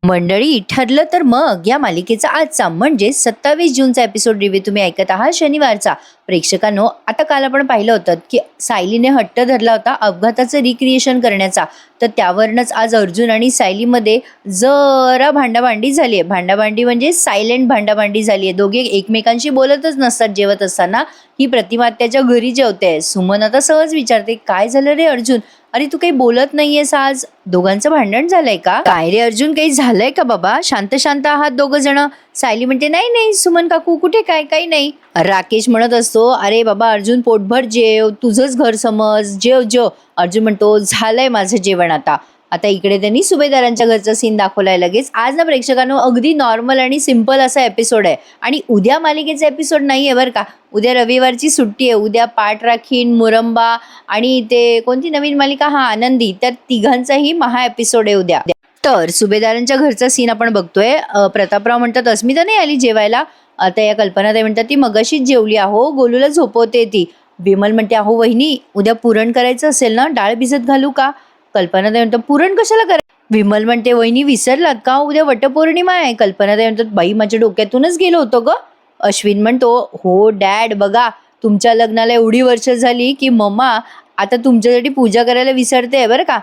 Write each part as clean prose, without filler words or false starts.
मंडळी, ठरलं तर मग या मालिकेचा आजचा म्हणजे 27 जूनचा एपिसोड रिव्ह्यू तुम्ही ऐकत आहात, शनिवारचा. प्रेक्षकांनो, आता काल आपण पाहिलं होतं की सायलीने हट्ट धरला होता अपघाताचं रिक्रिएशन करण्याचा. तर त्यावरनंच आज अर्जुन आणि सायलीमध्ये जरा भांडाभांडी झाली आहे. भांडाभांडी म्हणजे सायलेंट भांडाभांडी झाली आहे. दोघे एकमेकांशी बोलतच नसतात जेवत असताना. ही प्रतिमा त्याच्या घरी जेवते. सुमन आता सहज विचारते, काय झालं रे अर्जुन? अरे तू काही बोलत नाहीयेस आज? दोघांचं भांडण झालंय का? काय रे अर्जुन, काही झालंय का बाबा? शांत शांत आहात दोघं जण. सायली म्हणते, नाही नाही सुमन काकू, कुठे काय, काही नाही. राकेश म्हणत असतो, अरे बाबा अर्जुन पोटभर जेव, तुझंच घर समज, जेव जेव. अर्जुन म्हणतो, झालंय माझं जेवण आता. आता इकडे त्यांनी सुभेदारांच्या घरचा सीन दाखवलाय लगेच. आज ना प्रेक्षकांनो अगदी नॉर्मल आणि सिंपल असा एपिसोड आहे. आणि उद्या मालिकेचा एपिसोड नाहीये बरं का. उद्या रविवारची सुट्टी आहे. उद्या पाठ राखीन, मुरंबा आणि ते कोणती नवीन मालिका, हा आनंदी, त्या तिघांचाही महा एपिसोड आहे उद्या. तर सुभेदारांच्या घरचा सीन आपण बघतोय. प्रतापराव म्हणतात, अस्मिता नाही आली जेवायला. आता या कल्पनाताई म्हणतात, ती मगाशीच जेवली आहो, गोलूला झोपवते ती. विमल म्हणते, अहो वहिनी, उद्या पुरण करायचं असेल ना, डाळ भिजत घालू का? कल्पनाताई म्हणतात, पुरण कशाला करा? विमल म्हणते, वहिनी विसरलात का? उद्या वटपौर्णिमा आहे. कल्पनाताई म्हणतात, बाई माझ्या डोक्यातूनच गेलो होतो ग. अश्विन म्हणतो, हो डॅड, बघा तुमच्या लग्नाला एवढी वर्ष झाली की मम्मा आता तुमच्यासाठी पूजा करायला विसरते बरं का.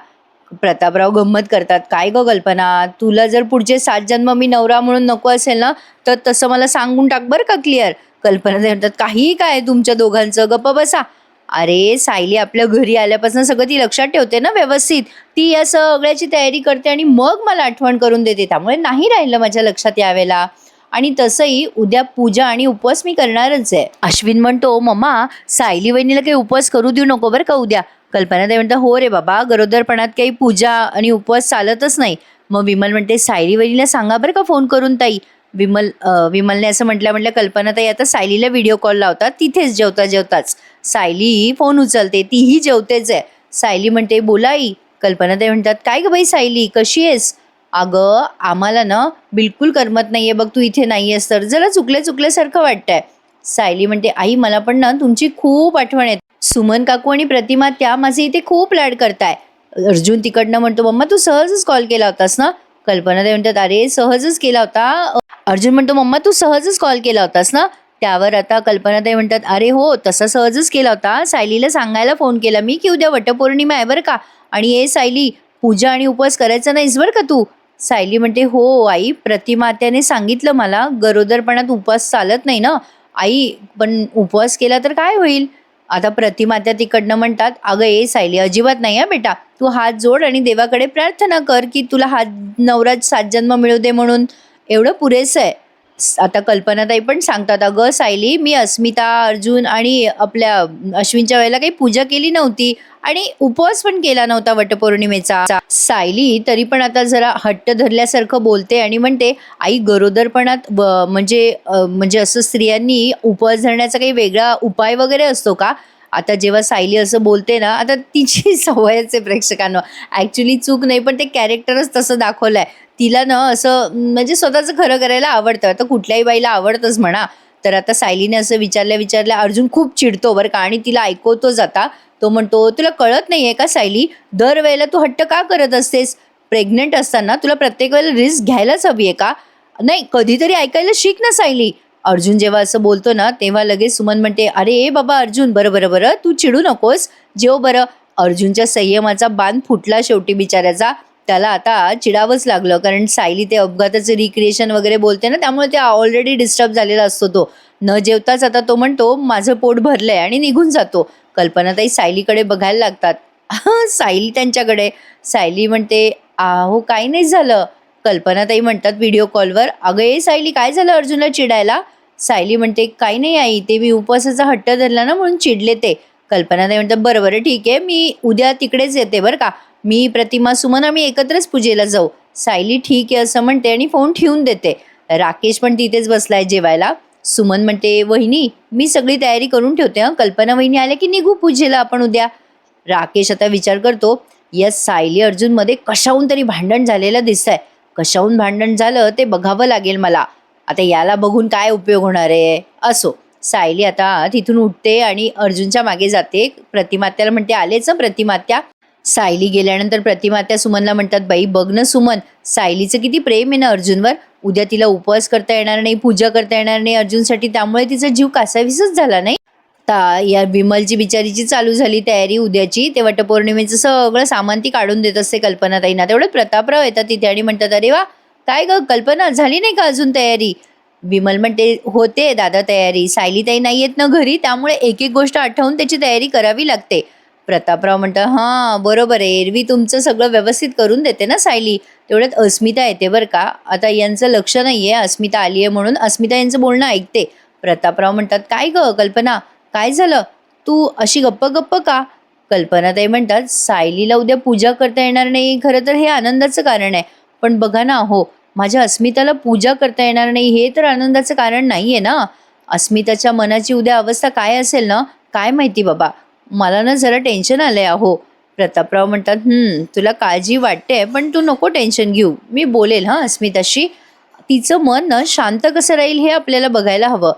प्रतापराव गंमत करतात, काय ग कल्पना, तुला जर पुढचे 7 जन्म मी नवरा म्हणून नको असेल ना, तर तसं मला सांगून टाक बरं का, क्लिअर. कल्पना म्हणतात, काही काय तुमच्या दोघांचं, गप्प बसा. अरे सायली आपल्या घरी आल्यापासून सगळं ती लक्षात ठेवते ना व्यवस्थित. ती या सगळ्याची तयारी करते आणि मग मला आठवण करून देते, त्यामुळे नाही राहिलं माझ्या लक्षात यावेळेला. आणि तसंही उद्या पूजा आणि उपवास मी करणारच आहे. अश्विन म्हणतो, मम्मा सायली वहिनीला काही उपवास करू देऊ नको बरं का उद्या. कल्पनाताई म्हणतात, हो रे बाबा, गरोदरपणात काही पूजा आणि उपवास चालतच नाही. मग विमल म्हणते, सायली वहिनीला सांगा बरं का फोन करून ताई. विमलने असं म्हटलं कल्पनाताई आता सायलीला व्हिडिओ कॉल लावतात तिथेच जेवताच. सायली फोन उचलते, तीही जेवतेच आहे. सायली म्हणते, बोलाई. कल्पनाताई म्हणतात, काय ग बाई सायली, कशी आहेस? अगं आम्हाला ना बिलकुल करमत नाहीये बघ, तू इथे नाहीयेस तर जरा चुकल्यासारखं वाटतंय. सायली म्हणते, आई मला पण ना तुमची खूप आठवण येते. सुमन काकू आणि प्रतिमा त्या माझे इथे खूप लाड करताय. अर्जुन तिकडनं म्हणतो, मम्मा तू सहजच कॉल केला होतास ना? कल्पनाताई म्हणतात, अरे सहजच केला होता. अर्जुन म्हणतो, मम्मा तू सहजच कॉल केला होतास ना? त्यावर आता कल्पनाताई म्हणतात, अरे हो तसा सहजच केला होता, सायलीला सांगायला फोन केला मी की उद्या वटपौर्णिमा आहे बरं का. आणि ए सायली, पूजा आणि उपवास करायचा नाहीस बरं का तू. सायली म्हणते, हो आई, प्रतिमात्याने सांगितलं मला, गरोदरपणात उपवास चालत नाही ना आई, पण उपवास केला तर काय होईल? आता प्रतिमात्या तिकडनं म्हणतात, अगं ए सायली, अजिबात नाही हा बेटा, तू हात जोड आणि देवाकडे प्रार्थना कर की तुला हा नवरा 7 जन्म मिळू दे म्हणून, एवढं पुरेसं आहे. आता कल्पनाताई पण सांगतात, अगं सायली, मी अस्मिता, अर्जुन आणि आपल्या अश्विनच्या वेळेला काही पूजा केली नव्हती आणि उपवास पण केला नव्हता वटपौर्णिमेचा. सायली तरी पण आता जरा हट्ट धरल्यासारखं बोलते आणि म्हणते, आई गरोदरपणात म्हणजे असं स्त्रियांनी उपवास धरण्याचा काही वेगळा उपाय वगैरे असतो का? आता जेव्हा सायली असं बोलते ना, आता तिची सवयच आहे प्रेक्षकांना. ॲक्च्युली चूक नाही, पण ते कॅरेक्टरच तसं दाखवलंय. तिला ना असं म्हणजे स्वतःचं खरं करायला आवडतं. आता कुठल्याही बाईला आवडतंच म्हणा. तर आता सायलीने असं विचारल्या अर्जुन खूप चिडतो बरं का आणि तिला ऐकवतोच आता. तो म्हणतो, तुला कळत नाहीये का सायली, दरवेळेला तू हट्ट का करत असतेस? प्रेग्नंट असताना तुला प्रत्येक वेळेला रिस्क घ्यायलाच हवी आहे का? नाही, कधीतरी ऐकायला शिक ना सायली. अर्जुन जेव्हा असं बोलतो ना, तेव्हा लगेच सुमन म्हणते, अरे ए बाबा अर्जुन, बरं तू चिडू नकोस, जेव बरं. अर्जुनच्या संयमाचा बांध फुटला शेवटी बिचाऱ्याचा. त्याला आता चिडावंच लागलं, कारण सायली ते अपघाताचं रिक्रिएशन वगैरे बोलते ना, त्यामुळे ते ऑलरेडी डिस्टर्ब झालेला असतो तो. न जेवताच आता तो म्हणतो, माझं पोट भरलंय, आणि निघून जातो. कल्पनाताई सायलीकडे बघायला लागतात. सायली त्यांच्याकडे. सायली म्हणते, अहो काही नाही झालं. कल्पनाताई म्हणतात व्हिडिओ कॉलवर, अगं ए सायली, काय झालं अर्जुनला चिडायला? सायली म्हणते, काही नाही आई, ते मी उपवासाचा हट्ट धरला ना म्हणून चिडले ते. कल्पनाताई म्हणतात, बरं ठीक आहे, मी उद्या तिकडेच येते बरं का. मी, प्रतिमा, सुमन आम्ही एकत्रच पूजेला जाऊ. सायली ठीक आहे असं म्हणते आणि फोन ठेवून देते. राकेश पण तिथेच बसलाय जेवायला. सुमन म्हणते, वहिनी मी सगळी तयारी करून ठेवते, कल्पना वहिनी आल्या की निघू पूजेला आपण उद्या. राकेश आता विचार करतो, यस सायली अर्जुन मध्ये कशाहून तरी भांडण झालेलं दिसतंय. कशाहून भांडण झालं ते बघावं लागेल मला. आता याला बघून काय उपयोग होणार आहे? असो. सायली आता तिथून उठते आणि अर्जुनच्या मागे जाते. प्रतिमात्याला म्हणते, आलेच प्रतिमात्या. सायली गेल्यानंतर प्रतिमा त्या सुमनला म्हणतात, बाई बघ ना सुमन, सायलीचं किती प्रेम आहे ना अर्जुनवर. उद्या तिला उपवास करता येणार नाही, पूजा करता येणार नाही अर्जुनसाठी, त्यामुळे तिचा जीव कासावीसच झाला नाही. या विमलची बिचारीची चालू झाली तयारी उद्याची. ते वटपौर्णिमेचं सगळं सामान ती काढून देत असते कल्पनाताईंना. तेवढं प्रतापराव येतात तिथे आणि म्हणतात, अरे वा, काय ग कल्पना, झाली नाही का अजून तयारी? विमल म्हणते, होते दादा तयारी, सायलीताई नाही येत ना घरी, त्यामुळे एक एक गोष्ट आठवून त्याची तयारी करावी लागते. प्रतापराव म्हणतात, हां बरोबर आहे, एरवी तुमचं सगळं व्यवस्थित करून देते ना सायली. तेवढ्यात अस्मिता येते बरं का. आता यांचं लक्ष नाहीये अस्मिता आली आहे म्हणून. अस्मिता यांचं बोलणं ऐकते. प्रतापराव म्हणतात, काय ग कल्पना, काय झालं, तू अशी गप्प गप्प का? कल्पनाताई म्हणतात, सायलीला उद्या पूजा करता येणार नाही, खरं तर हे आनंदाचं कारण आहे. पण बघा ना हो, माझ्या अस्मिताला पूजा करता येणार नाही हे तर आनंदाचं कारण नाहीये ना. अस्मिताच्या मनाची उद्या अवस्था काय असेल ना, काय माहिती बाबा. मला ना जरा टेन्शन आलंय अहो. प्रतापराव म्हणतात, तुला काळजी वाटते, पण तू नको टेन्शन घेऊ, मी बोलेल हां अस्मिताशी. तिचं मन ना शांत कसं राहील हे आपल्याला बघायला हवं.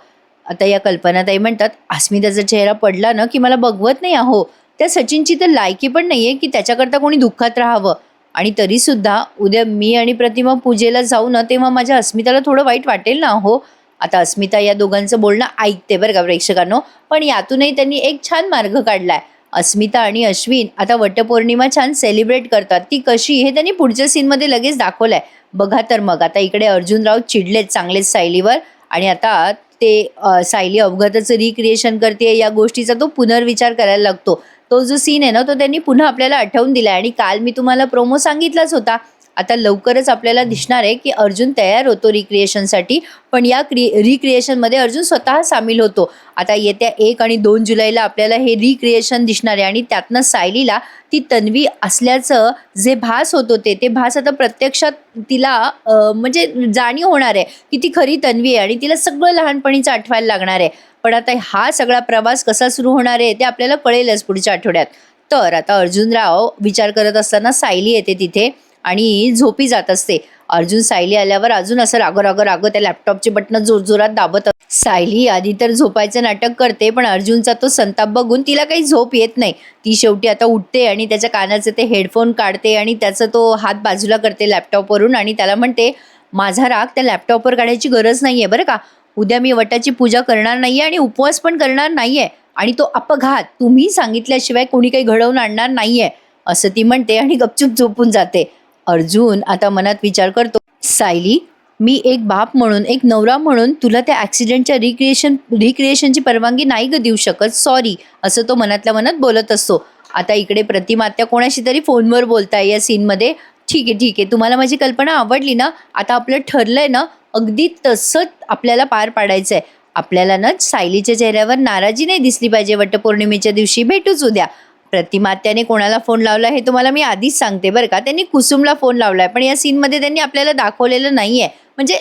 आता या कल्पनाताई म्हणतात, अस्मिताचा चेहरा पडला ना की मला बघवत नाही अहो. त्या सचिनची तर लायकी पण नाहीये की त्याच्याकरता कोणी दुःखात राहावं. आणि तरी सुद्धा उद्या मी आणि प्रतिमा पूजेला जाऊ ना, तेव्हा माझ्या अस्मिताला थोडं वाईट वाटेल ना हो. आता अस्मिता या दोघांचं बोलणं ऐकते बरं का प्रेक्षकांनो, पण यातूनही त्यांनी एक छान मार्ग काढलाय. अस्मिता आणि अश्विन आता वटपौर्णिमा छान सेलिब्रेट करतात. ती कशी हे त्यांनी पुढच्या सीनमध्ये लगेच दाखवलंय. बघा तर मग आता इकडे अर्जुनराव चिडलेत चांगलेच सायलीवर. आणि आता ते सायली अपघाताचं रिक्रिएशन करते, या गोष्टीचा तो पुनर्विचार करायला लागतो. तो जो सीन आहे ना, तो त्यांनी पुन्हा आपल्याला आठवून दिलाय. आणि काल मी तुम्हाला प्रोमो सांगितलाच होता. आता लवकरच आपल्याला दिसणार आहे की अर्जुन तयार होतो रिक्रिएशनसाठी, पण या रिक्रिएशनमध्ये अर्जुन स्वतः सामील होतो. आता येत्या 1 आणि 2 जुलैला आपल्याला हे रिक्रिएशन दिसणार आहे. आणि त्यातनं सायलीला ती तन्वी असल्याचं जे भास होत होते, ते भास आता प्रत्यक्षात तिला म्हणजे जाणीव होणार आहे की ती खरी तन्वी आहे आणि तिला सगळं लहानपणीचं आठवायला लागणार आहे. पण आता हा सगळा प्रवास कसा सुरू होणार आहे ते आपल्याला कळेलच पुढच्या आठवड्यात. तर आता अर्जुनराव विचार करत असताना सायली येते तिथे आणि झोपी जात असते. अर्जुन सायली आल्यावर अजून असं रागं त्या लॅपटॉपचे बटणं जोरजोरात दाबत. सायली आधी तर झोपायचं नाटक करते, पण अर्जुनचा तो संताप बघून तिला काही झोप येत नाही. ती शेवटी आता उठते आणि त्याच्या कानाचे ते हेडफोन काढते आणि त्याचा तो हात बाजूला करते लॅपटॉपवरून आणि त्याला म्हणते, माझा राग त्या लॅपटॉपवर काढायची गरज नाहीये बरं का. उद्या मी वटाची पूजा करणार नाहीये आणि उपवास पण करणार नाहीये. आणि तो अपघात तुम्ही सांगितल्याशिवाय कोणी काही घडवून आणणार नाहीये, असं ती म्हणते आणि गपचूप झोपून जाते. अर्जुन आता मनात विचार करतो, सायली, मी एक बाप म्हणून, एक नवरा म्हणून तुला त्या ॲक्सिडेंटच्या रिक्रिएशनची परवानगी नाही ग देऊ शकत, सॉरी, असं तो मनातल्या मनात बोलत असतो. आता इकडे प्रतिमा त्या कोणाशी तरी फोनवर बोलताय या सीनमध्ये. ठीक आहे, तुम्हाला माझी कल्पना आवडली ना. आता आपलं ठरलंय ना, अगदी तसंच आपल्याला पार पाडायचंय. आपल्याला ना सायलीच्या चेहऱ्यावर नाराजी नाही दिसली पाहिजे वटपौर्णिमेच्या दिवशी. भेटूच उद्या. प्रतिमात्याने कोणाला फोन लावला हे तुम्हाला मी आधीच सांगते बरं का. त्यांनी कुसुमला फोन लावलाय, पण या सीनमध्ये त्यांनी आपल्याला दाखवलेलं नाहीये, म्हणजे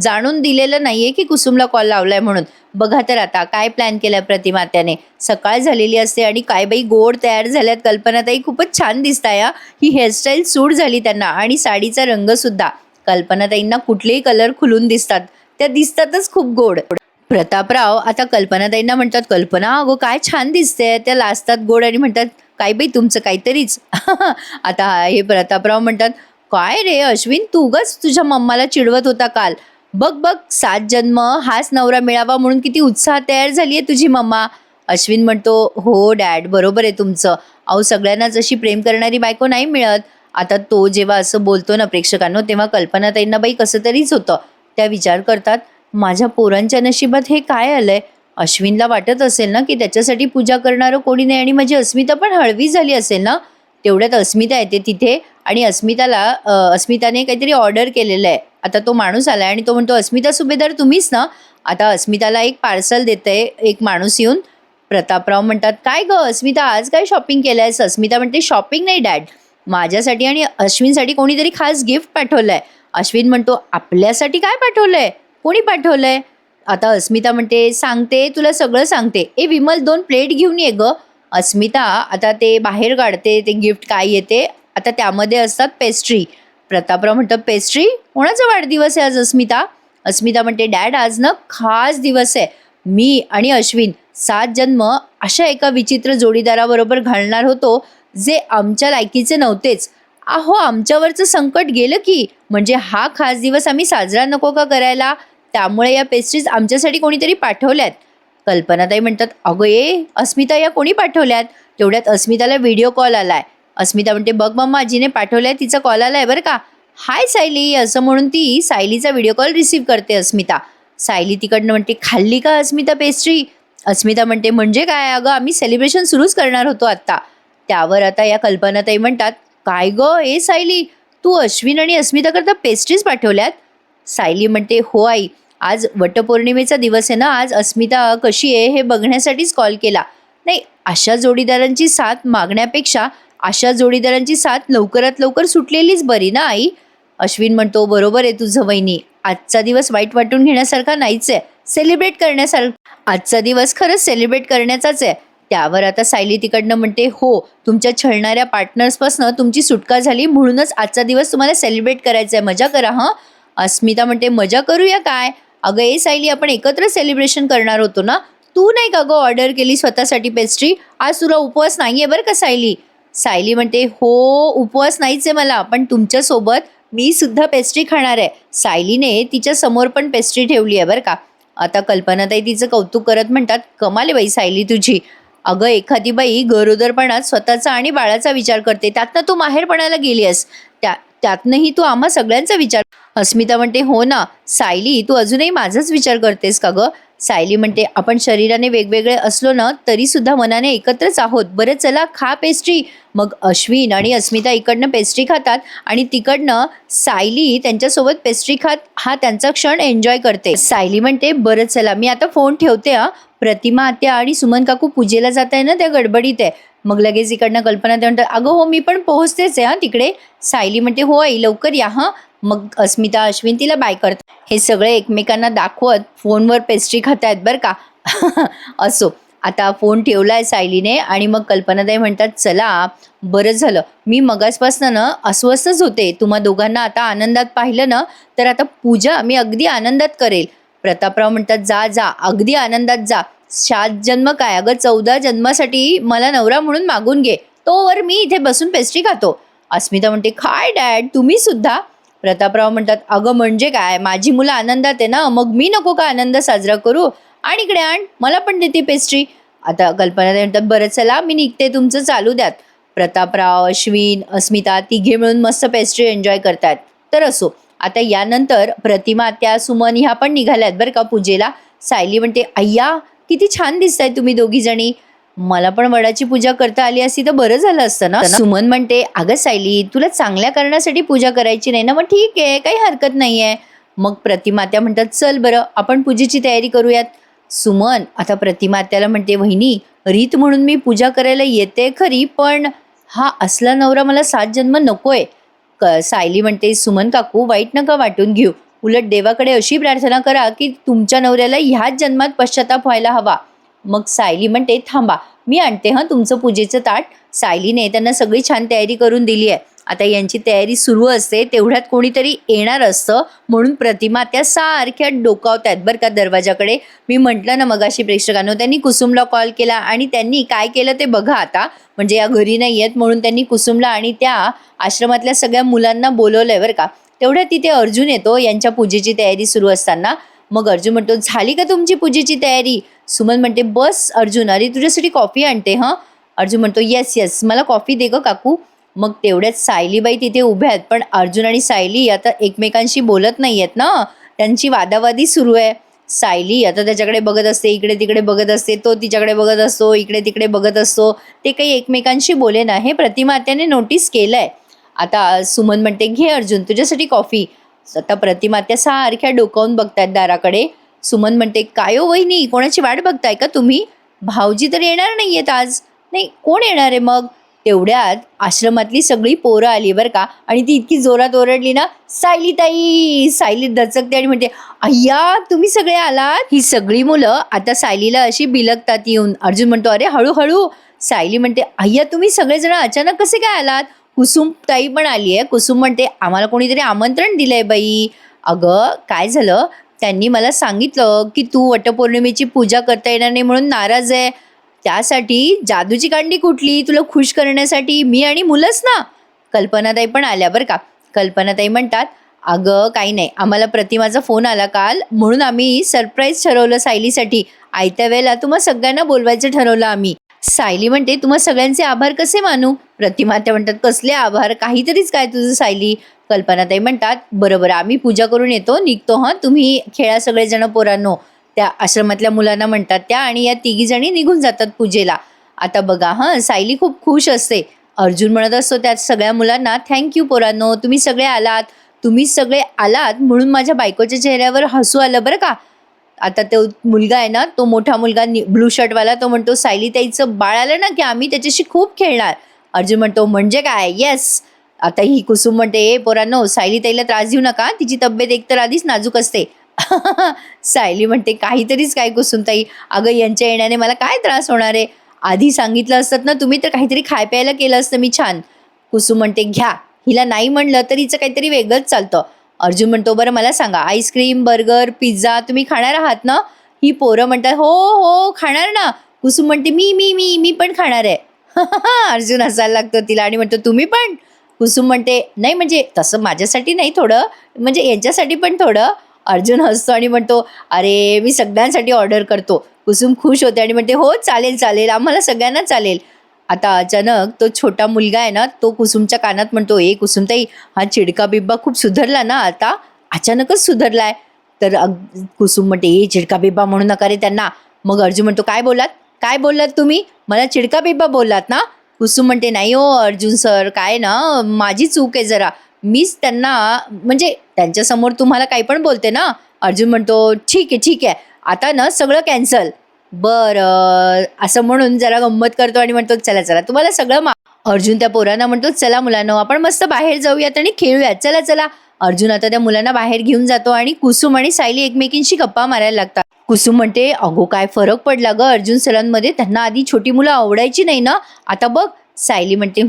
जाणून दिलेलं नाहीये की कुसुमला कॉल लावलाय म्हणून. बघा तर आता काय प्लॅन केलाय प्रतिमात्याने. सकाळ झालेली असते आणि काय बाई गोड तयार झाल्यात कल्पनाताई. खूपच छान दिसताय हा. ही हेअरस्टाईल सूट झाली त्यांना आणि साडीचा रंग सुद्धा. कल्पनाताईंना कुठलेही कलर खुलून दिसतात, त्या दिसतातच खूप गोड. प्रतापराव आता कल्पनाताईंना म्हणतात, कल्पना अगो काय छान दिसते. त्या लाजतात गोड आणि म्हणतात, काय बाई तुमचं काहीतरीच. आता हे प्रतापराव म्हणतात, काय रे अश्विन, तू उगाच तुझ्या मम्माला चिडवत होता काल. बघ 7 जन्म हाच नवरा मिळावा म्हणून किती उत्साहात तयार झाली आहे तुझी मम्मा. अश्विन म्हणतो, हो डॅड बरोबर आहे तुमचं. अहो सगळ्यांनाच अशी प्रेम करणारी बायको नाही मिळत. आता तो जेव्हा असं बोलतो ना प्रेक्षकांनो, तेव्हा कल्पनाताईंना बाई कसं तरीच होतं. त्या विचार करतात, माझ्या पोरांच्या नशिबात हे काय आलंय. अश्विनला वाटत असेल ना की त्याच्यासाठी पूजा करणारं कोणी नाही आणि माझी अस्मिता पण हळवी झाली असेल ना. तेवढ्यात अस्मिता येते तिथे आणि अस्मिताने काहीतरी ऑर्डर केलेलं आहे. आता तो माणूस आलाय आणि तो म्हणतो, अस्मिता सुभेदार तुम्हीच ना. आता अस्मिताला एक पार्सल देते एक माणूस येऊन. प्रतापराव म्हणतात, काय ग अस्मिता, आज काय शॉपिंग केलंयस. अस्मिता म्हणते, शॉपिंग नाही डॅड, माझ्यासाठी आणि अश्विनसाठी कोणीतरी खास गिफ्ट पाठवलंय. अश्विन म्हणतो, आपल्यासाठी काय पाठवलंय, कोणी पाठवलंय. आता अस्मिता म्हणते, सांगते तुला सगळं सांगते. ए विमल 2 प्लेट घेऊन ये ग. अस्मिता आता ते बाहेर काढते ते गिफ्ट काय येते. आता त्यामध्ये असतात पेस्ट्री. प्रतापराव म्हणतात, पेस्ट्री, कोणाचा वाढदिवस आहे आज अस्मिता. अस्मिता म्हणते, डॅड आज ना खास दिवस आहे. मी आणि अश्विन 7 जन्म अशा एका विचित्र जोडीदाराबरोबर घालणार होतो, जे आमच्या लायकीचे नव्हतेच. अहो आमच्यावरचं संकट गेलं की, म्हणजे हा खास दिवस आम्ही साजरा नको का करायला? त्यामुळे या पेस्ट्रीज आमच्यासाठी कोणीतरी पाठवल्यात. कल्पनाताई म्हणतात, अगं ये अस्मिता, या कोणी पाठवल्यात? तेवढ्यात अस्मिताला व्हिडिओ कॉल आलाय. अस्मिता म्हणते, बघ मम्मा आजीने पाठवलाय, तिचा कॉल आलाय बरं का. हाय सायली, असं म्हणून ती सायलीचा व्हिडिओ कॉल रिसीव्ह करते अस्मिता. सायली तिकडनं म्हणते, खाल्ली का अस्मिता पेस्ट्री? अस्मिता म्हणते, म्हणजे काय अगं, आम्ही सेलिब्रेशन सुरूच करणार होतो आत्ता. त्यावर आता या कल्पनाताई म्हणतात, काय गं ए सायली, तू अश्विन आणि अस्मिता करता पेस्ट्रीज पाठवल्यात? सायली म्हणते, हो आई, आज वटपौर्णिमेचा दिवस आहे ना, आज अस्मिता कशी आहे हे बघण्यासाठीच कॉल केला. नाही, अशा जोडीदारांची साथ मागण्यापेक्षा अशा जोडीदारांची साथ लवकरात लवकर सुटलेलीच बरी ना आई. अश्विन म्हणतो, बरोबर आहे तुझं वहिनी, आजचा दिवस वाईट वाटून घेण्यासारखा नाहीच आहे, सेलिब्रेट करण्यासारखा आजचा दिवस खरंच सेलिब्रेट करण्याचाच आहे. त्यावर आता सायली तिकडनं म्हणते, हो, तुमच्या छळणाऱ्या पार्टनर्सपासून तुमची सुटका झाली म्हणूनच आजचा दिवस तुम्हाला सेलिब्रेट करायचा आहे, मजा करा हां. अस्मिता म्हणते, मजा करूया काय? अगं ए सायली, आपण एकत्र सेलिब्रेशन करणार होतो ना, तू नाही का गं ऑर्डर केली स्वतःसाठी पेस्ट्री? आज तुला उपवास नाही आहे बरं का सायली. सायली म्हणते, हो उपवास नाहीच आहे मला, पण तुमच्यासोबत मी सुद्धा पेस्ट्री खाणार आहे. सायलीने तिच्या समोर पण पेस्ट्री ठेवली आहे बरं का. आता कल्पनाताई तिचं कौतुक करत म्हणतात, कमाल आहे बाई सायली तुझी. अगं एखादी बाई गरोदरपणात स्वतःचा आणि बाळाचा विचार करते, त्यातनं तू माहेरपणाला गेली आहेस, त्यातनंही तू आम्हा सगळ्यांचा विचार. अस्मिता म्हणते, हो ना सायली, तू अजूनही माझाच विचार करतेस का गं? सायली म्हणते, आपण शरीराने वेगवेगळे असलो ना तरी सुद्धा मनाने एकत्रच आहोत. बरं चला खा पेस्ट्री. मग अश्विन आणि अस्मिता इकडनं पेस्ट्री खातात आणि तिकडनं सायली त्यांच्यासोबत पेस्ट्री खात हा त्यांचा क्षण एन्जॉय करते. सायली म्हणते, बरं चला मी आता फोन ठेवते हा, प्रतिमा आत्या आणि सुमन काकू पूजेला जात आहे ना, त्या गडबडीत आहे. मग लगेच इकडनं कल्पना ते म्हणतात, अगं हो मी पण पोहोचतेच आहे हां तिकडे. सायली म्हणते, हो आई लवकर या हां. मग अस्मिता अश्विन तिला बाय करतात. हे सगळे एकमेकांना दाखवत फोनवर पेस्ट्री खातायत बरं का. असो, आता फोन ठेवलाय सायलीने आणि मग कल्पनाताई म्हणतात, चला बरं झालं, मी मगासपासनं ना अस्वस्थच होते, तुम्हा दोघांना आता आनंदात पाहिलं ना तर आता पूजा मी अगदी आनंदात करेल. प्रतापराव म्हणतात, जा जा अगदी आनंदात जा, 7 जन्म काय अगं 14 जन्मासाठी मला नवरा म्हणून मागून घे, तोवर मी इथे बसून पेस्ट्री खातो. अस्मिता म्हणते, काय डॅड तुम्ही सुद्धा? प्रतापराव म्हणतात, अगं म्हणजे काय, माझी मुलं आनंदात आहे ना, मग मी नको का आनंद साजरा करू? आणि इकडे आण, मला पण देते पेस्ट्री. आता कल्पना म्हणतात, बरं चला मी निघते, तुमचं चालू द्यात. प्रतापराव, अश्विन, अस्मिता तिघे मिळून मस्त पेस्ट्री एन्जॉय करतात. तर असो, आता यानंतर प्रतिमा त्या सुमन ह्या पण निघाल्यात बरं का पूजेला. सायली म्हणते, अय्या किती छान दिसताय तुम्ही दोघी जणी, मला पण वडाची पूजा करता आली असती तर बरं झालं असतं ना. सुमन म्हणते, अगं सायली तुला चांगल्या कारणासाठी पूजा करायची नाही ना, मग ठीक आहे काही हरकत नाही आहे. मग प्रतिमात्या म्हणतात, चल बरं आपण पूजेची तयारी करूयात. सुमन आता प्रतिमात्याला म्हणते, वहिनी रीत म्हणून मी पूजा करायला येते खरी, पण हा असला नवरा मला 7 जन्म नकोय. सायली म्हणते, सुमन काकू वाईट नका वाटून घेऊ, उलट देवाकडे अशी प्रार्थना करा की तुमच्या नवऱ्याला ह्याच जन्मात पश्चाताप व्हायला हवा. मग सायली म्हणते, थांबा मी आणते हां तुमचं पूजेचं ताट. सायलीने त्यांना सगळी छान तयारी करून दिली आहे. आता यांची तयारी सुरू असते तेवढ्यात कोणीतरी येणार असतं, म्हणून प्रतिमा त्या सारख्या डोकावत आहेत बरं का दरवाजाकडे. मी म्हटलं ना मगाशी प्रेक्षकांनो, त्यांनी कुसुमला कॉल केला आणि त्यांनी काय केलं ते बघा आता. म्हणजे या घरी नाही आहेत म्हणून त्यांनी कुसुमला आणि त्या आश्रमातल्या सगळ्या मुलांना बोलवलंय बरं का. तेवढ्यात तिथे अर्जुन येतो यांच्या पूजेची तयारी सुरू असताना. मग अर्जुन म्हणतो, झाली का तुमची पूजेची तयारी? सुमन म्हणते, बस अर्जुन, अरे तुझ्यासाठी कॉफी आणते हां. अर्जुन म्हणतो, येस येस मला कॉफी दे गं काकू. मग तेवढ्यात सायलीबाई तिथे उभ्या आहेत, पण अर्जुन आणि सायली आता एकमेकांशी बोलत नाही आहेत ना, त्यांची वादावादी सुरू आहे. सायली आता त्याच्याकडे बघत असते, इकडे तिकडे बघत असते, तो तिच्याकडे बघत असतो, इकडे तिकडे बघत असतो, ते काही एकमेकांशी बोले ना, हे प्रतिमा त्याने नोटीस केलं आहे. आता सुमन म्हणते, घे अर्जुन तुझ्यासाठी कॉफी. आता प्रतिमा त्या सारख्या डोकावून बघतायत दाराकडे. सुमन म्हणते, काय हो वहिनी कोणाची वाट बघताय का तुम्ही? भाऊजी तर येणार नाही आहेत आज. नाही कोण येणार आहे मग? तेवढ्यात आश्रमातली सगळी पोरं आली बरं का, आणि ती इतकी जोरात ओरडली ना, सायली ताई. सायली दचकते आणि म्हणते, अय्या तुम्ही सगळे आलात. ही सगळी मुलं आता सायलीला अशी बिलगतात येऊन. अर्जुन म्हणतो, अरे हळूहळू. सायली म्हणते, अय्या तुम्ही सगळेजण अचानक कसे काय आलात? कुसुम ताई पण आली आहे. कुसुम म्हणते, आम्हाला कोणीतरी आमंत्रण दिलंय बाई. अगं काय झालं, त्यांनी मला सांगितलं की तू वटपौर्णिमेची पूजा करता येणार नाही म्हणून नाराज आहे. त्यासाठी जादूची कांडी कुठली, तुला खुश करण्यासाठी मी आणि मुलंच ना. कल्पनाताई पण आल्या बरं का. कल्पनाताई म्हणतात, "अगं काही नाही, आम्हाला प्रतिमाचा फोन आला काल, म्हणून आम्ही सरप्राईज ठरवलं सायलीसाठी. आयत्या वेळेला तुम्हा सगळ्यांना बोलवायचं ठरवलं आम्ही." सायली म्हणते, "तुम्हा सगळ्यांचे आभार कसे मानू?" प्रतिमा त्या म्हणतात, "कसले आभार? काहीतरीच काय तुझं सायली." कल्पनाताई म्हणतात, "बरं आम्ही पूजा करून येतो, निघतो हं, तुम्ही खेळा सगळेजण पोरांनो." त्या आश्रमातल्या मुलांना म्हणतात त्या, आणि या तिघी जणी निघून जातात पूजेला. आता बघा हं, सायली खूप खुश असते. अर्जुन म्हणत असतो त्या सगळ्या मुलांना, "थँक पोरांनो, तुम्ही सगळे आलात. तुम्ही सगळे आलात म्हणून माझ्या बायकोच्या चेहऱ्यावर हसू आलं बरं का." आता तो मुलगा आहे ना, तो मोठा मुलगा ब्लू शर्टवाला, तो म्हणतो, "सायली ताईचं बाळ आलं ना की आम्ही त्याच्याशी खूप खेळणार." अर्जुन म्हणतो, "म्हणजे काय?" "येस." आता ही कुसुम म्हणते, "ए पोरांनो, सायली ताईला त्रास देऊ नका, तिची तब्येत एकतर आधीच नाजूक असते." सायली म्हणते, "काहीतरीच काय कुसुमताई, अगं यांच्या येण्याने मला काय त्रास होणार आहे? आधी सांगितलं असतं ना तुम्ही तर काहीतरी खाय प्यायला केलं असतं मी छान." कुसुम म्हणते, "घ्या, हिला नाही म्हणलं तर हिचं काहीतरी वेगळंच चालतं." अर्जुन म्हणतो, "बरं मला सांगा, आईस्क्रीम, बर्गर, पिझ्झा तुम्ही खाणार आहात ना?" ही पोरं म्हणतात, "हो हो खाणार ना." कुसुम म्हणते, "मी मी मी मी पण खाणार आहे." अर्जुन हसायला लागतो तिला आणि म्हणतो, "तुम्ही पण?" कुसुम म्हणते, "नाही म्हणजे तसं माझ्यासाठी नाही, थोडं म्हणजे यांच्यासाठी पण थोडं." अर्जुन हसतो आणि म्हणतो, "अरे मी सगळ्यांसाठी ऑर्डर करतो." कुसुम खुश होते आणि म्हणते, "हो चालेल चालेल, आम्हाला सगळ्यांना चालेल." आता अचानक तो छोटा मुलगा आहे ना, तो कुसुमच्या कानात म्हणतो, "ए कुसुमताई, हा चिडका बिब्बा खूप सुधारला ना आता, अचानकच सुधारलाय." तर कुसुम म्हणते, "ए चिडका बिब्बा म्हणू नका रे त्यांना." मग अर्जुन म्हणतो, "काय बोलात, काय बोललात तुम्ही? मला चिडका बिब्बा बोललात ना?" कुसुम म्हणते, "नाही हो अर्जुन सर, काय ना माझी चूक आहे जरा, मीच त्यांना म्हणजे त्यांच्यासमोर तुम्हाला काही पण बोलते ना." अर्जुन म्हणतो, ठीक आहे, आता ना सगळं कॅन्सल." बरं असं म्हणून जरा गंमत करतो आणि म्हणतो, "चला चला तुम्हाला सगळं अर्जुन त्या पोरांना म्हणतो, "चला मुलांनो, आपण मस्त बाहेर जाऊयात आणि खेळूयात, चला चला." अर्जुन आता त्या मुलांना बाहेर घेऊन जातो आणि कुसुम आणि सायली एकमेकींशी गप्पा मारायला लागतात. कुसुम म्हणते, "अगो काय फरक पडला ग अर्जुन सरांमध्ये, त्यांना आधी छोटी मुलं आवडायची नाही ना, आता बघ." सायली म्हणते,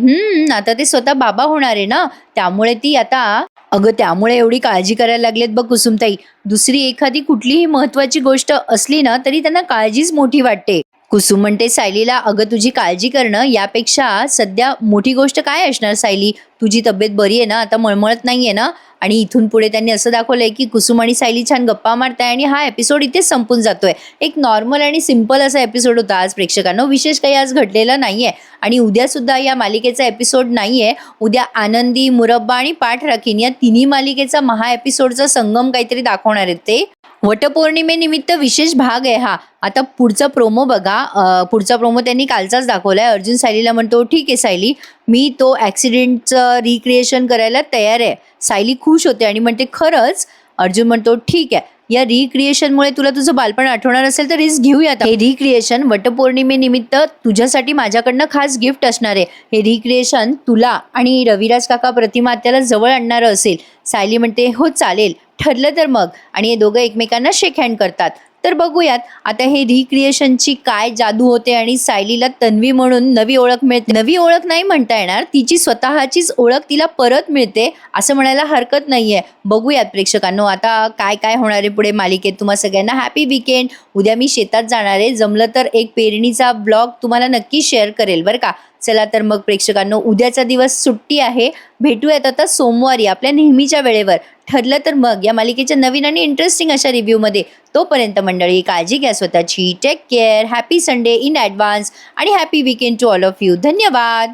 आता ते स्वतः बाबा होणार आहे ना, त्यामुळे ती आता." "अगं त्यामुळे एवढी काळजी करायला लागलेत बघ कुसुमताई. दुसरी एखादी कुठलीही महत्वाची गोष्ट असली ना तरी त्यांना काळजीच मोठी वाटते." कुसुम म्हणते सायलीला, "अगं तुझी काळजी करणं यापेक्षा सध्या मोठी गोष्ट काय असणार सायली? तुझी तब्येत बरी आहे ना, आता मळमळत नाहीये ना?" आणि इथून पुढे त्यांनी असं दाखवलंय की कुसुम आणि सायली छान गप्पा मारताय आणि हा एपिसोड इथेच संपून जातोय. एक नॉर्मल आणि सिंपल असा एपिसोड होता आज प्रेक्षकांनो. विशेष काही आज घडलेलं नाहीये आणि उद्या सुद्धा या मालिकेचा एपिसोड नाहीये. उद्या आनंदी, मुरब्बा आणि पाठ राखीन या तिन्ही मालिकेचा महा एपिसोडचा संगम काहीतरी दाखवणार आहेत ते. वटपौर्णिमेनिमित्त विशेष भाग आहे हा. आता पुढचा प्रोमो बघा. पुढचा प्रोमो त्यांनी कालचाच दाखवलाय. अर्जुन सायलीला म्हणतो, "ठीक आहे सायली, मी तो ॲक्सिडेंटचं रिक्रिएशन करायला तयार आहे." सायली खुश होते आणि म्हणते, "खरंच?" अर्जुन म्हणतो, "ठीक आहे, या रिक्रिएशनमुळे तुला तुझं बालपण आठवणार असेल तर रिस्क घेऊयात. हे रिक्रिएशन वटपौर्णिमेनिमित्त तुझ्यासाठी माझ्याकडनं खास गिफ्ट असणार आहे. हे रिक्रिएशन तुला आणि रविराज काका, प्रतिमा आत्याला जवळ आणणारं असेल." सायली म्हणते, "हो चालेल, ठरलं तर मग." आणि हे दोघं एकमेकांना शेक हँड करतात. तर बघूयात आता हे रिक्रिएशनची काय जादू होते आणि सायलीला तन्वी म्हणून नवी ओळख मिळते. नवी ओळख नाही म्हणता येणार, तिची स्वतःचीच ओळख तिला परत मिळते असं म्हणायला हरकत नाहीये. बघूयात प्रेक्षकांनो आता काय काय होणार आहे पुढे मालिकेत. तुम्हा सगळ्यांना हॅपी वीकेंड. उद्या मी शेतात जाणार आहे, जमलं तर एक पेरणीचा ब्लॉग तुम्हाला नक्की शेअर करेल बरं का. चला तर मग प्रेक्षकांनो, उद्याचा दिवस सुट्टी आहे. भेटूयात आता सोमवारी आपल्या नेहमीच्या वेळेवर. ठरलं तर मग या मालिकेच्या नवीन आणि इंटरेस्टिंग अशा रिव्ह्यूमध्ये. तोपर्यंत मंडळी काळजी घ्या स्वतःची. Take care. Happy Sunday in advance आणि happy weekend to all of you. धन्यवाद.